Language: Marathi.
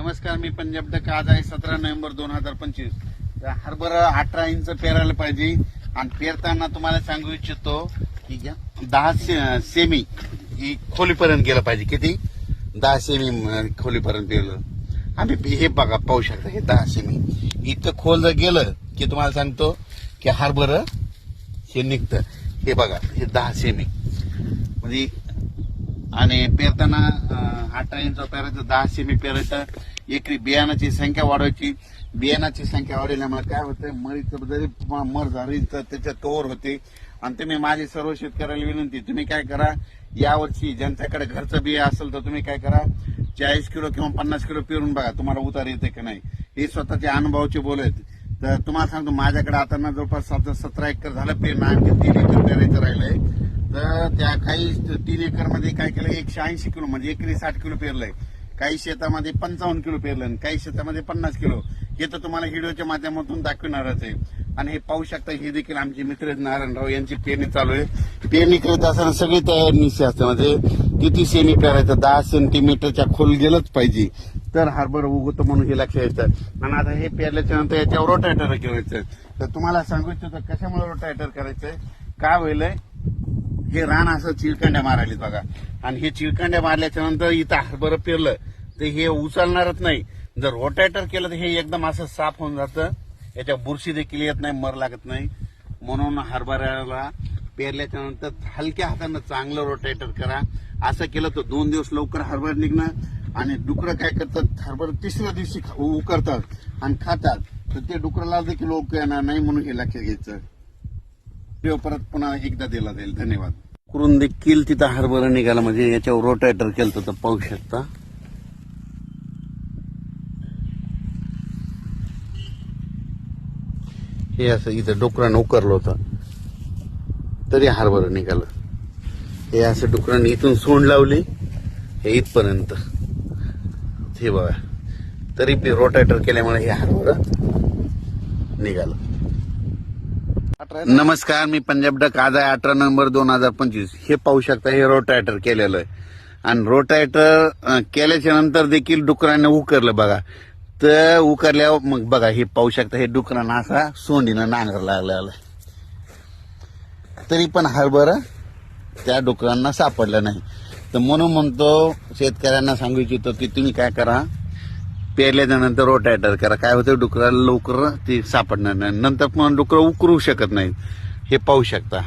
नमस्कार, मी पंजाब डक. आज आहे 17 नोव्हेंबर 2025. हरभरा 18 इंच पेरायला पाहिजे. आणि पेरताना तुम्हाला सांगू इच्छितो की 10 सेमी ही खोलीपर्यंत गेलं पाहिजे. किती? 10 सेमी खोलीपर्यंत पेरलं. आम्ही हे बघा पाहू शकता, हे 10 सेमी इतकं खोल जर गेलं की तुम्हाला सांगतो की हरभरा हे निघतं. हे बघा, हे 10 सेमी म्हणजे. आणि पेरताना 18 इंच पेरायचं, 10 सेमी पेरायचं. एकरी बियाणाची संख्या वाढवायची. बियाणाची संख्या वाढवल्यामुळे काय होतं, मळीचं जरी मर झाली तर त्याच्यात कव्हर होते. आणि तुम्ही माझी सर्व शेतकऱ्याला विनंती, तुम्ही काय करा, यावर्षी ज्यांच्याकडे घरचं बिया असेल तर तुम्ही काय करा, 40 किलो किंवा 50 किलो पेरून बघा, तुम्हाला उतार येते की नाही. हे स्वतःच्या अनुभवाचे बोल आहेत. तर तुम्हाला सांगतो, माझ्याकडे आता ना जवळपास 17 एकर झालं पेरणं, आणखी 3 एकर पेरायचं राहिलंय. तर त्या काही 3 एकर मध्ये काय केलं, 180 किलो म्हणजे एकरी 60 किलो पेरलंय. काही शेतामध्ये 55 किलो पेरलं, काही शेतामध्ये 50 किलो. हे तर तुम्हाला व्हिडिओच्या माध्यमातून दाखवणारच आहे. आणि हे पाहू शकता, हे देखील आमचे मित्र नारायणराव यांची पेरणी चालू आहे. पेरणी करत असताना सगळी तयारी निश्चित असते. म्हणजे किती सेमी पेरायचं, 10 सेंटीमीटरच्या खोल गेलंच पाहिजे तर हरभरा उगवतो म्हणून हे लक्षात येतं. आणि आता हे पेरल्याच्या नंतर याच्यावर रोटायटर करायचं. तर तुम्हाला सांगू इच्छितो कशामुळे रोटायटर करायचंय, काय होईलय, हे रान असं चिळकांड्या मारायला बघा. आणि हे चिळकांड्या मारल्याच्या नंतर इथं हरभरा पेरलं तर हे उचलणारच नाही. जर रोटायटर केलं तर हे एकदम असं साफ होऊन जातं. याच्या बुरशी देखील येत नाही, मर लागत नाही. म्हणून हरभऱ्याला पेरल्याच्या नंतर हलक्या हातानं चांगलं रोटायटर करा. असं केलं तर 2 दिवस लवकर हरभरा निघणार. आणि डुकरं काय करतात, हरभरा तिसऱ्या दिवशी उकरतात आणि खातात. तर ते डुकराला देखील ओळखू येणार नाही, म्हणून हे लक्षात घ्यायचं. परत पुन्हा एकदा दिला जाईल. धन्यवाद. करून देखील तिथं हरभरा निघाला, म्हणजे याच्यावर रोटायटर केलं तर पाहू शकता. हे असं इथं डुकरानं उकरलं होतं तरी हरभरा निघालं. हे असं डुकरानं इथून सोंड लावली हे इथपर्यंत, हे बघा, तरी रोटायटर केल्यामुळे हे हरभरा निघालं. नमस्कार, मी पंजाब डक. आज आहे 18 नोव्हेंबर 2025. हे पाहू शकता, हे रोटायटर केलेलं आहे. आणि रोटायटर केल्याच्या नंतर देखील डुकराने उकरलं बघा. तर उकरल्यावर मग बघा, हे पाहू शकता, हे डुकरांना असा सोंडीनं नांगर लागला. तरी पण हरभरा त्या डुकरांना सापडला नाही. तर म्हणून म्हणतो, शेतकऱ्यांना सांगू इच्छितो की तुम्ही काय करा, पेरल्याच्या नंतर रोटायटर करा. काय होतं, डुकराला लवकर ते सापडणार नाही. नंतर पण डुकरं उकरू शकत नाही. हे पाहू शकता.